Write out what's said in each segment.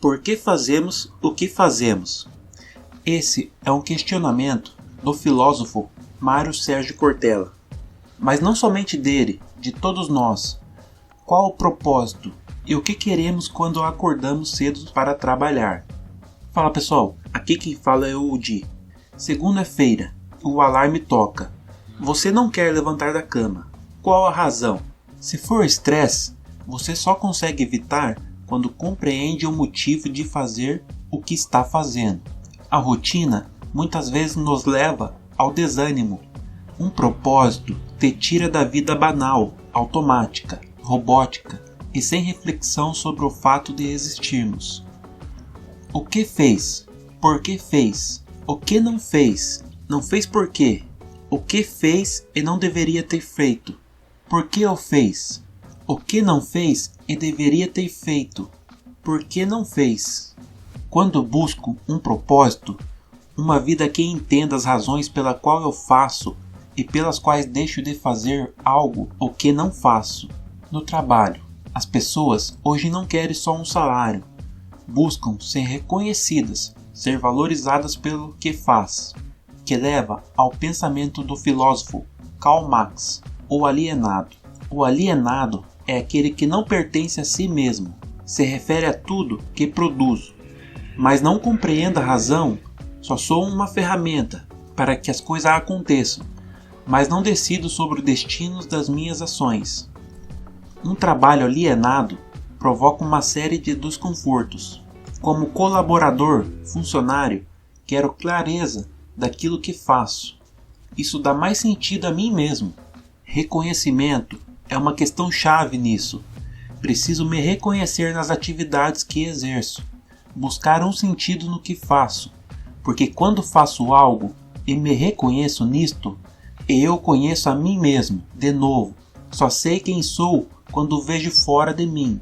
Por que fazemos o que fazemos? Esse é um questionamento do filósofo Mário Sérgio Cortella. Mas não somente dele, de todos nós. Qual o propósito e o que queremos quando acordamos cedo para trabalhar? Fala pessoal, aqui quem fala é o Udi. Segunda-feira, o alarme toca. Você não quer levantar da cama. Qual a razão? Se for estresse, você só consegue evitar quando compreende o motivo de fazer o que está fazendo. A rotina muitas vezes nos leva ao desânimo. Um propósito te tira da vida banal, automática, robótica e sem reflexão sobre o fato de existirmos. O que fez? Por que fez? O que não fez? Não fez por quê? O que fez e não deveria ter feito? Por que o fez? O que não fez e deveria ter feito? Por que não fez? Quando busco um propósito, uma vida que entenda as razões pela qual eu faço e pelas quais deixo de fazer algo ou que não faço. No trabalho, as pessoas hoje não querem só um salário. Buscam ser reconhecidas, ser valorizadas pelo que faz, que leva ao pensamento do filósofo Karl Marx, o alienado. O alienado é aquele que não pertence a si mesmo, se refere a tudo que produzo, mas não compreende a razão, só sou uma ferramenta para que as coisas aconteçam, mas não decido sobre o destino das minhas ações. Um trabalho alienado provoca uma série de desconfortos. Como colaborador, funcionário, quero clareza daquilo que faço. Isso dá mais sentido a mim mesmo. Reconhecimento é uma questão chave nisso. Preciso me reconhecer nas atividades que exerço. Buscar um sentido no que faço. Porque quando faço algo e me reconheço nisto, eu conheço a mim mesmo, de novo. Só sei quem sou quando vejo fora de mim.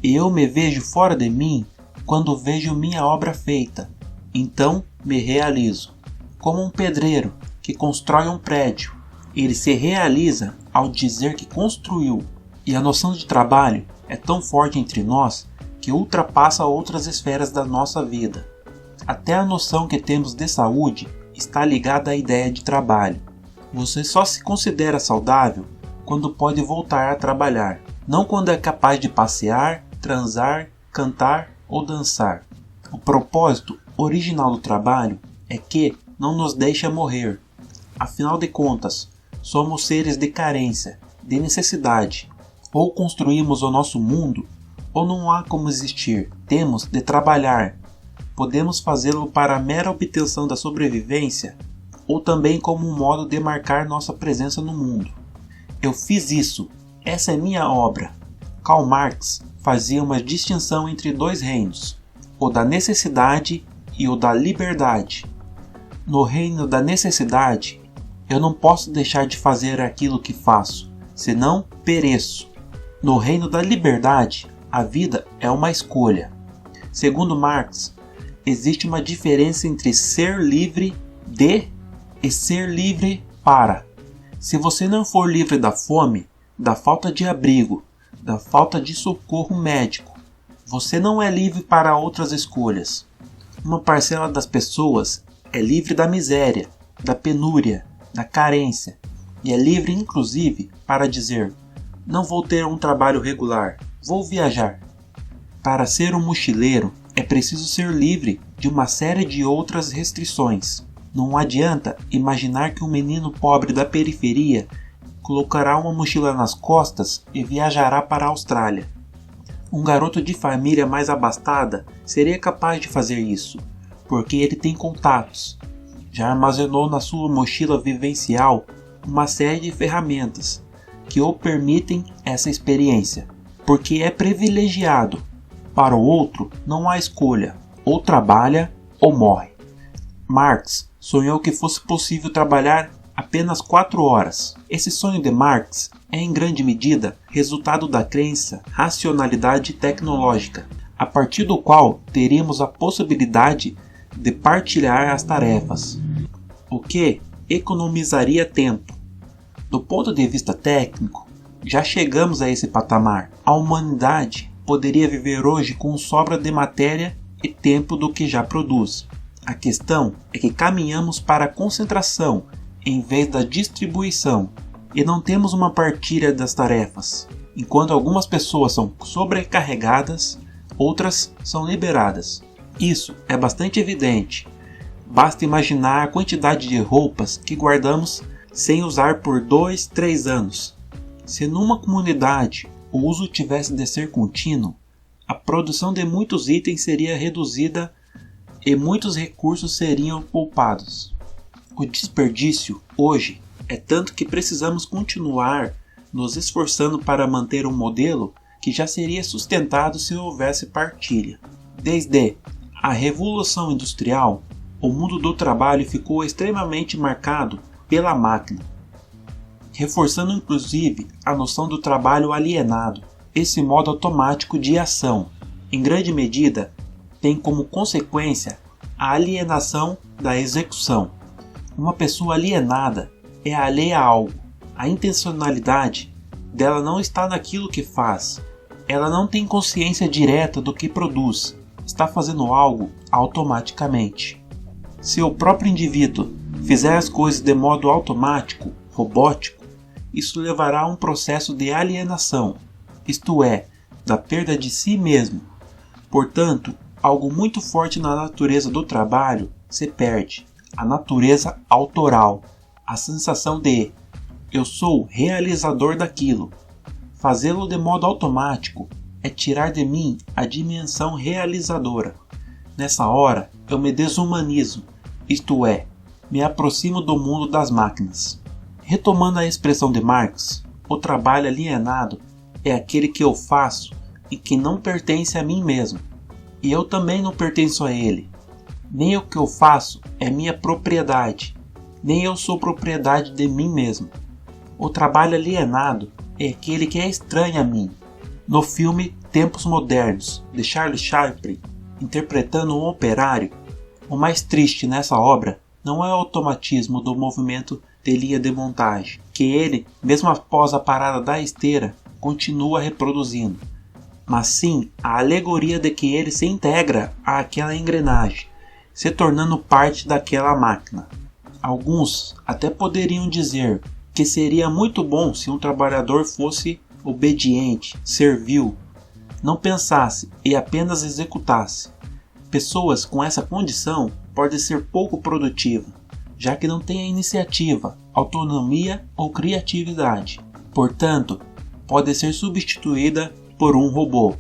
Eu me vejo fora de mim quando vejo minha obra feita. Então me realizo. Como um pedreiro que constrói um prédio. Ele se realiza ao dizer que construiu. E a noção de trabalho é tão forte entre nós que ultrapassa outras esferas da nossa vida. Até a noção que temos de saúde está ligada à ideia de trabalho. Você só se considera saudável quando pode voltar a trabalhar, não quando é capaz de passear, transar, cantar ou dançar. O propósito original do trabalho é que não nos deixa morrer. Afinal de contas, somos seres de carência, de necessidade. Ou construímos o nosso mundo, ou não há como existir. Temos de trabalhar. Podemos fazê-lo para a mera obtenção da sobrevivência, ou também como um modo de marcar nossa presença no mundo. Eu fiz isso. Essa é minha obra. Karl Marx fazia uma distinção entre dois reinos, o da necessidade e o da liberdade. No reino da necessidade, eu não posso deixar de fazer aquilo que faço, senão pereço. No reino da liberdade, a vida é uma escolha. Segundo Marx, existe uma diferença entre ser livre de e ser livre para. Se você não for livre da fome, da falta de abrigo, da falta de socorro médico, você não é livre para outras escolhas. Uma parcela das pessoas é livre da miséria, da penúria, da carência, e é livre inclusive para dizer: não vou ter um trabalho regular, vou viajar. Para ser um mochileiro é preciso ser livre de uma série de outras restrições. Não adianta imaginar que um menino pobre da periferia colocará uma mochila nas costas e viajará para a Austrália. Um garoto de família mais abastada seria capaz de fazer isso, porque ele tem contatos. Já armazenou na sua mochila vivencial uma série de ferramentas que o permitem essa experiência, porque é privilegiado. Para o outro não há escolha, ou trabalha ou morre. Marx sonhou que fosse possível trabalhar apenas 4 horas. Esse sonho de Marx é em grande medida resultado da crença racionalidade tecnológica, a partir do qual teríamos a possibilidade de partilhar as tarefas, o que economizaria tempo. Do ponto de vista técnico, já chegamos a esse patamar. A humanidade poderia viver hoje com sobra de matéria e tempo do que já produz. A questão é que caminhamos para a concentração em vez da distribuição e não temos uma partilha das tarefas. Enquanto algumas pessoas são sobrecarregadas, outras são liberadas. Isso é bastante evidente. Basta imaginar a quantidade de roupas que guardamos sem usar por 2, 3 anos. Se numa comunidade o uso tivesse de ser contínuo, a produção de muitos itens seria reduzida e muitos recursos seriam poupados. O desperdício hoje é tanto que precisamos continuar nos esforçando para manter um modelo que já seria sustentado se houvesse partilha. Desde a Revolução Industrial, o mundo do trabalho ficou extremamente marcado pela máquina, reforçando inclusive a noção do trabalho alienado. Esse modo automático de ação, em grande medida, tem como consequência a alienação da execução. Uma pessoa alienada é alheia a algo. A intencionalidade dela não está naquilo que faz. Ela não tem consciência direta do que produz. Está fazendo algo automaticamente. Se o próprio indivíduo fizer as coisas de modo automático, robótico, isso levará a um processo de alienação, isto é, da perda de si mesmo. Portanto, algo muito forte na natureza do trabalho se perde: a natureza autoral, a sensação de eu sou realizador daquilo. Fazê-lo de modo automático é tirar de mim a dimensão realizadora. Nessa hora, eu me desumanizo, isto é, me aproximo do mundo das máquinas. Retomando a expressão de Marx, o trabalho alienado é aquele que eu faço e que não pertence a mim mesmo. E eu também não pertenço a ele. Nem o que eu faço é minha propriedade, nem eu sou propriedade de mim mesmo. O trabalho alienado é aquele que é estranho a mim. No filme Tempos Modernos, de Charlie Chaplin, interpretando um operário, o mais triste nessa obra não é o automatismo do movimento de linha de montagem, que ele, mesmo após a parada da esteira, continua reproduzindo, mas sim a alegoria de que ele se integra àquela engrenagem, se tornando parte daquela máquina. Alguns até poderiam dizer que seria muito bom se um trabalhador fosse obediente, servil, não pensasse e apenas executasse. Pessoas com essa condição podem ser pouco produtivas, já que não têm a iniciativa, autonomia ou criatividade. Portanto, pode ser substituída por um robô.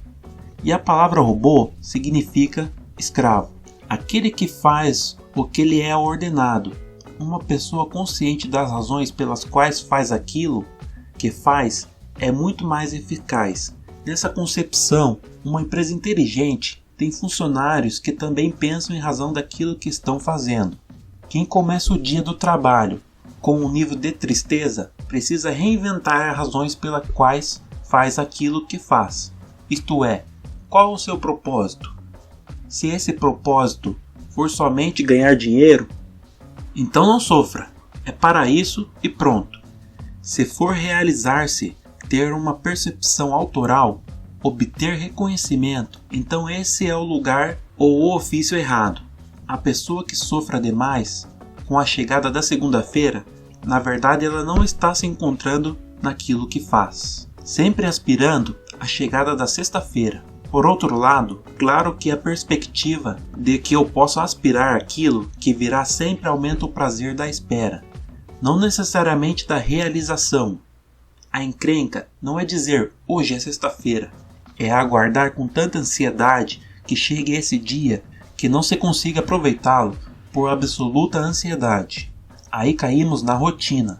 E a palavra robô significa escravo. Aquele que faz o que lhe é ordenado. Uma pessoa consciente das razões pelas quais faz aquilo que faz é muito mais eficaz. Nessa concepção, uma empresa inteligente tem funcionários que também pensam em razão daquilo que estão fazendo. Quem começa o dia do trabalho com um nível de tristeza precisa reinventar as razões pelas quais faz aquilo que faz. Isto é, qual o seu propósito? Se esse propósito for somente ganhar dinheiro, então não sofra. É para isso e pronto. Se for realizar-se, ter uma percepção autoral, obter reconhecimento, então esse é o lugar ou o ofício errado. A pessoa que sofra demais com a chegada da segunda-feira, na verdade ela não está se encontrando naquilo que faz, sempre aspirando à chegada da sexta-feira. Por outro lado, claro que a perspectiva de que eu posso aspirar aquilo que virá sempre aumenta o prazer da espera, não necessariamente da realização. A encrenca não é dizer hoje é sexta-feira, é aguardar com tanta ansiedade que chegue esse dia que não se consiga aproveitá-lo por absoluta ansiedade. Aí caímos na rotina.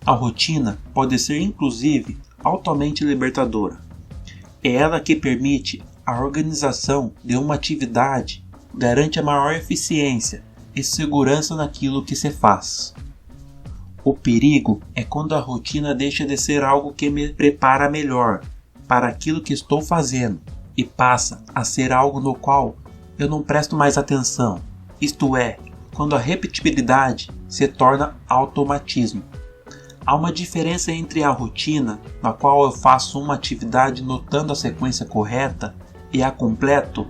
A rotina pode ser inclusive altamente libertadora. É ela que permite a organização de uma atividade, garante a maior eficiência e segurança naquilo que se faz. O perigo é quando a rotina deixa de ser algo que me prepara melhor para aquilo que estou fazendo e passa a ser algo no qual eu não presto mais atenção. Isto é, quando a repetibilidade se torna automatismo. Há uma diferença entre a rotina, na qual eu faço uma atividade notando a sequência correta e a completo,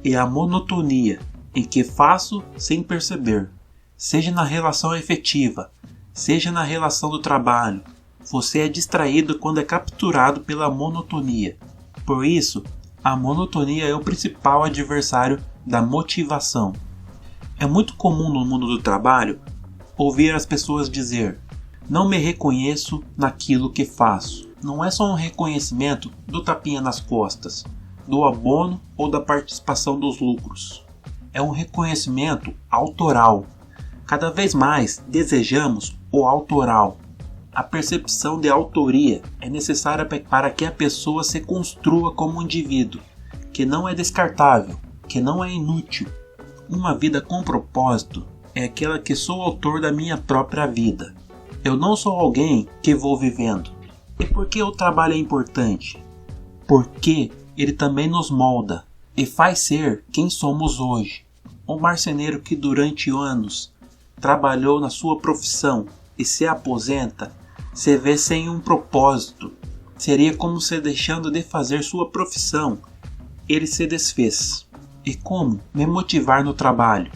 e a monotonia, em que faço sem perceber. Seja na relação efetiva, seja na relação do trabalho, você é distraído quando é capturado pela monotonia. Por isso, a monotonia é o principal adversário da motivação. É muito comum no mundo do trabalho ouvir as pessoas dizer: não me reconheço naquilo que faço. Não é só um reconhecimento do tapinha nas costas, do abono ou da participação dos lucros. É um reconhecimento autoral. Cada vez mais desejamos o autoral. A percepção de autoria é necessária para que a pessoa se construa como um indivíduo, que não é descartável, que não é inútil. Uma vida com propósito é aquela que sou autor da minha própria vida. Eu não sou alguém que vou vivendo. E por que o trabalho é importante? Porque ele também nos molda e faz ser quem somos hoje. Um marceneiro que durante anos trabalhou na sua profissão e se aposenta, se vê sem um propósito. Seria como se, deixando de fazer sua profissão, ele se desfez. E como me motivar no trabalho?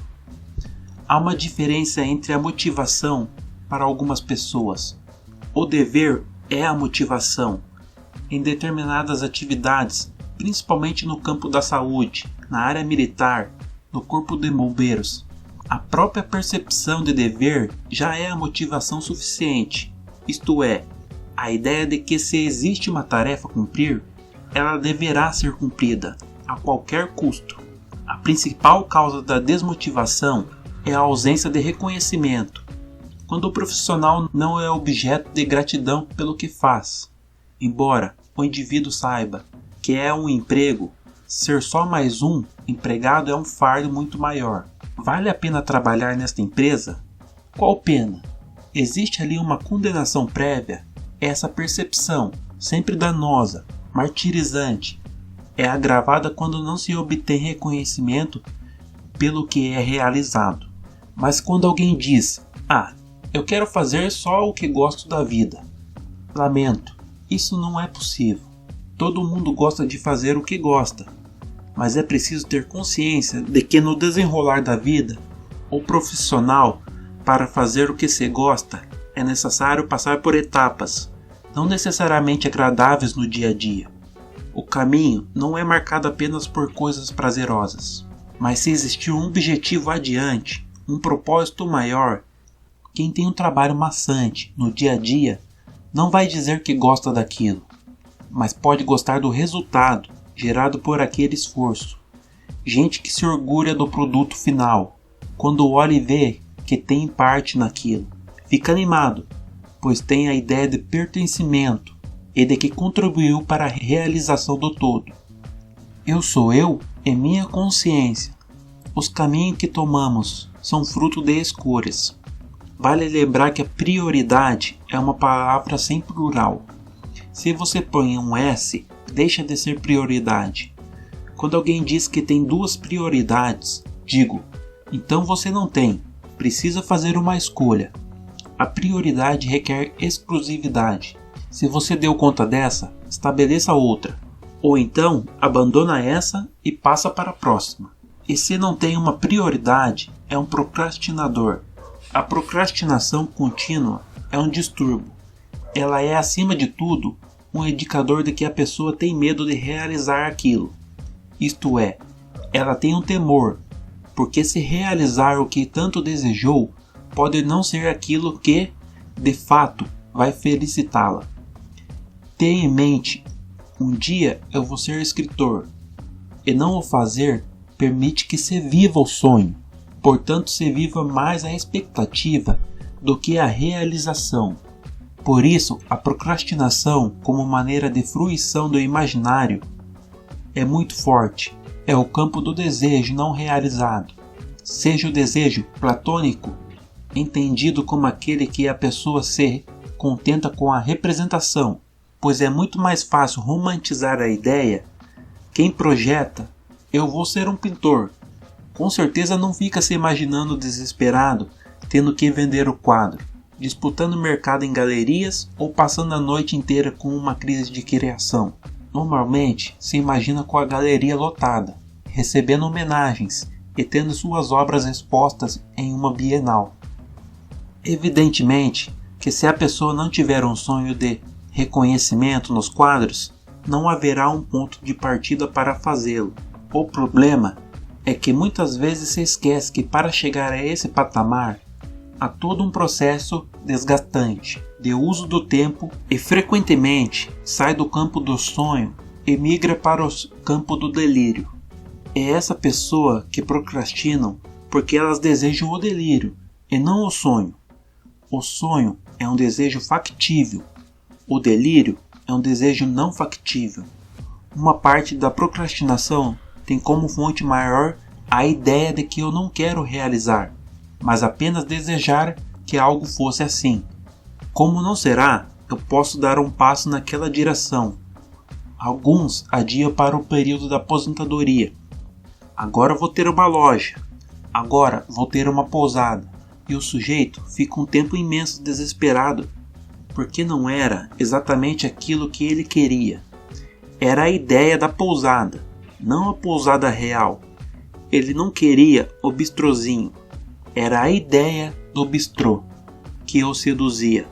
Há uma diferença entre a motivação para algumas pessoas. O dever é a motivação. Em determinadas atividades, principalmente no campo da saúde, na área militar, no corpo de bombeiros, a própria percepção de dever já é a motivação suficiente. Isto é, a ideia de que se existe uma tarefa a cumprir, ela deverá ser cumprida, a qualquer custo. A principal causa da desmotivação é a ausência de reconhecimento, quando o profissional não é objeto de gratidão pelo que faz. Embora o indivíduo saiba que é um emprego, ser só mais um empregado é um fardo muito maior. Vale a pena trabalhar nesta empresa? Qual pena? Existe ali uma condenação prévia? Essa percepção, sempre danosa, martirizante, é agravada quando não se obtém reconhecimento pelo que é realizado. Mas quando alguém diz: eu quero fazer só o que gosto da vida. Lamento, isso não é possível. Todo mundo gosta de fazer o que gosta, mas é preciso ter consciência de que no desenrolar da vida, o profissional, para fazer o que se gosta, é necessário passar por etapas, não necessariamente agradáveis no dia a dia. O caminho não é marcado apenas por coisas prazerosas, mas se existir um objetivo adiante, um propósito maior, quem tem um trabalho maçante no dia a dia não vai dizer que gosta daquilo, mas pode gostar do resultado gerado por aquele esforço. Gente que se orgulha do produto final, quando olha e vê que tem parte naquilo, fica animado, pois tem a ideia de pertencimento e de que contribuiu para a realização do todo. Eu sou eu e minha consciência. Os caminhos que tomamos são fruto de escolhas. Vale lembrar que a prioridade é uma palavra sem plural. Se você põe um S, deixa de ser prioridade. Quando alguém diz que tem duas prioridades, digo: então você não tem, precisa fazer uma escolha. A prioridade requer exclusividade. Se você deu conta dessa, estabeleça outra. Ou então, abandona essa e passa para a próxima. E se não tem uma prioridade, é um procrastinador. A procrastinação contínua é um distúrbio. Ela é, acima de tudo, um indicador de que a pessoa tem medo de realizar aquilo. Isto é, ela tem um temor, porque se realizar o que tanto desejou, pode não ser aquilo que, de fato, vai felicitá-la. Tenha em mente: um dia eu vou ser escritor, e não o fazer permite que se viva o sonho. Portanto, se viva mais a expectativa do que a realização. Por isso, a procrastinação, como maneira de fruição do imaginário, é muito forte. É o campo do desejo não realizado. Seja o desejo platônico, entendido como aquele que a pessoa se contenta com a representação, pois é muito mais fácil romantizar a ideia. Quem projeta: eu vou ser um pintor, com certeza não fica se imaginando desesperado, tendo que vender o quadro. disputando mercado em galerias ou passando a noite inteira com uma crise de criação. Normalmente se imagina com a galeria lotada, recebendo homenagens e tendo suas obras expostas em uma bienal. Evidentemente que se a pessoa não tiver um sonho de reconhecimento nos quadros, não haverá um ponto de partida para fazê-lo. O problema é que muitas vezes se esquece que para chegar a esse patamar há todo um processo desgastante de uso do tempo e frequentemente sai do campo do sonho e migra para o campo do delírio. É essa pessoa que procrastinam porque elas desejam o delírio e não o sonho. O sonho é um desejo factível, o delírio é um desejo não factível. Uma parte da procrastinação tem como fonte maior a ideia de que eu não quero realizar, mas apenas desejar que algo fosse assim. Como não será, eu posso dar um passo naquela direção. Alguns adiam para o período da aposentadoria. Agora vou ter uma loja. Agora vou ter uma pousada. E o sujeito fica um tempo imenso desesperado, porque não era exatamente aquilo que ele queria. Era a ideia da pousada, não a pousada real. Ele não queria o bistrozinho. Era a ideia do bistrô que o seduzia,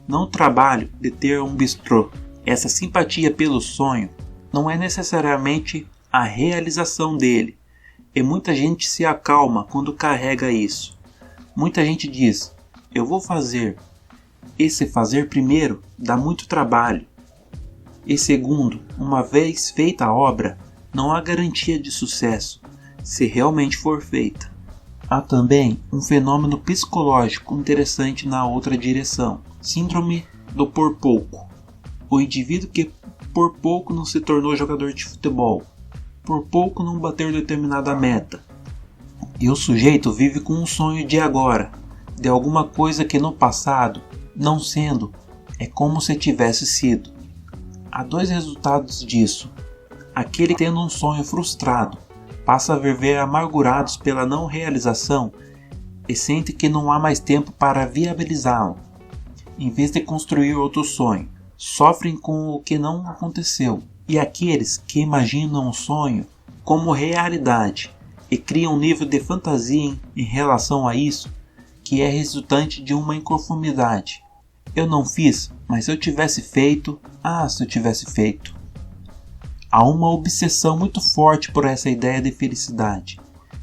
não o trabalho de ter um bistrô. Essa simpatia pelo sonho não é necessariamente a realização dele, e muita gente se acalma quando carrega isso. Muita gente diz, eu vou fazer. Esse fazer primeiro dá muito trabalho. E segundo, uma vez feita a obra, não há garantia de sucesso, se realmente for feita. Há também um fenômeno psicológico interessante na outra direção, síndrome do por pouco. O indivíduo que por pouco não se tornou jogador de futebol, por pouco não bateu determinada meta. E o sujeito vive com um sonho de agora, de alguma coisa que no passado, não sendo, é como se tivesse sido. Há dois resultados disso. Aquele tendo um sonho frustrado passa a viver amargurados pela não realização e sente que não há mais tempo para viabilizá-lo. Em vez de construir outro sonho, sofrem com o que não aconteceu. E aqueles que imaginam um sonho como realidade e criam um nível de fantasia em relação a isso, que é resultante de uma inconformidade. Eu não fiz, mas se eu tivesse feito, se eu tivesse feito. Há uma obsessão muito forte por essa ideia de felicidade.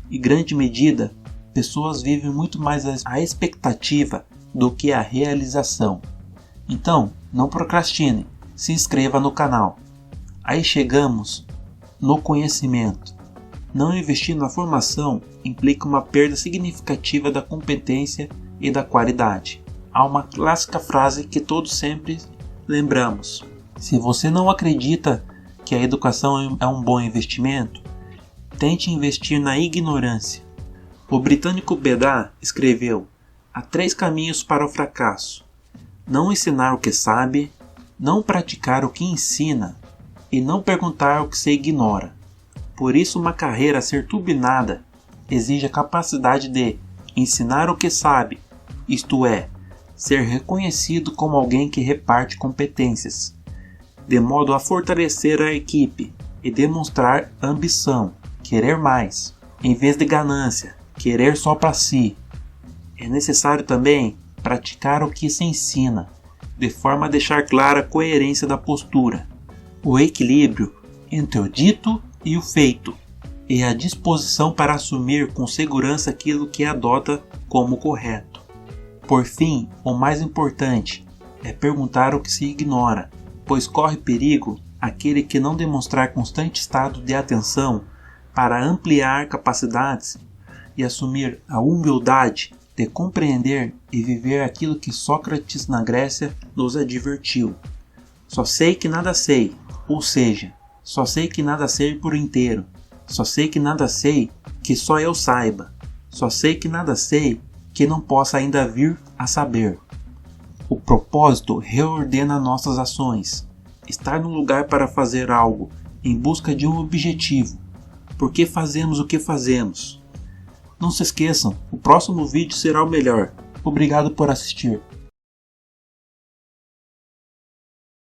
Em grande medida, pessoas vivem muito mais a expectativa do que a realização. Então, não procrastine, se inscreva no canal. Aí chegamos no conhecimento. Não investir na formação implica uma perda significativa da competência e da qualidade. Há uma clássica frase que todos sempre lembramos. Se você não acredita que a educação é um bom investimento, tente investir na ignorância. O britânico Bedard escreveu: há 3 caminhos para o fracasso: não ensinar o que sabe, não praticar o que ensina e não perguntar o que se ignora. Por isso, uma carreira a ser turbinada exige a capacidade de ensinar o que sabe, isto é, ser reconhecido como alguém que reparte competências, de modo a fortalecer a equipe e demonstrar ambição, querer mais, em vez de ganância, querer só para si. É necessário também praticar o que se ensina, de forma a deixar clara a coerência da postura, o equilíbrio entre o dito e o feito, e a disposição para assumir com segurança aquilo que adota como correto. Por fim, o mais importante é perguntar o que se ignora, pois corre perigo aquele que não demonstrar constante estado de atenção para ampliar capacidades e assumir a humildade de compreender e viver aquilo que Sócrates na Grécia nos advertiu. Só sei que nada sei, ou seja, só sei que nada sei por inteiro, só sei que nada sei que só eu saiba, só sei que nada sei que não possa ainda vir a saber. O propósito reordena nossas ações. Estar no lugar para fazer algo em busca de um objetivo. Por que fazemos o que fazemos? Não se esqueçam, o próximo vídeo será o melhor. Obrigado por assistir.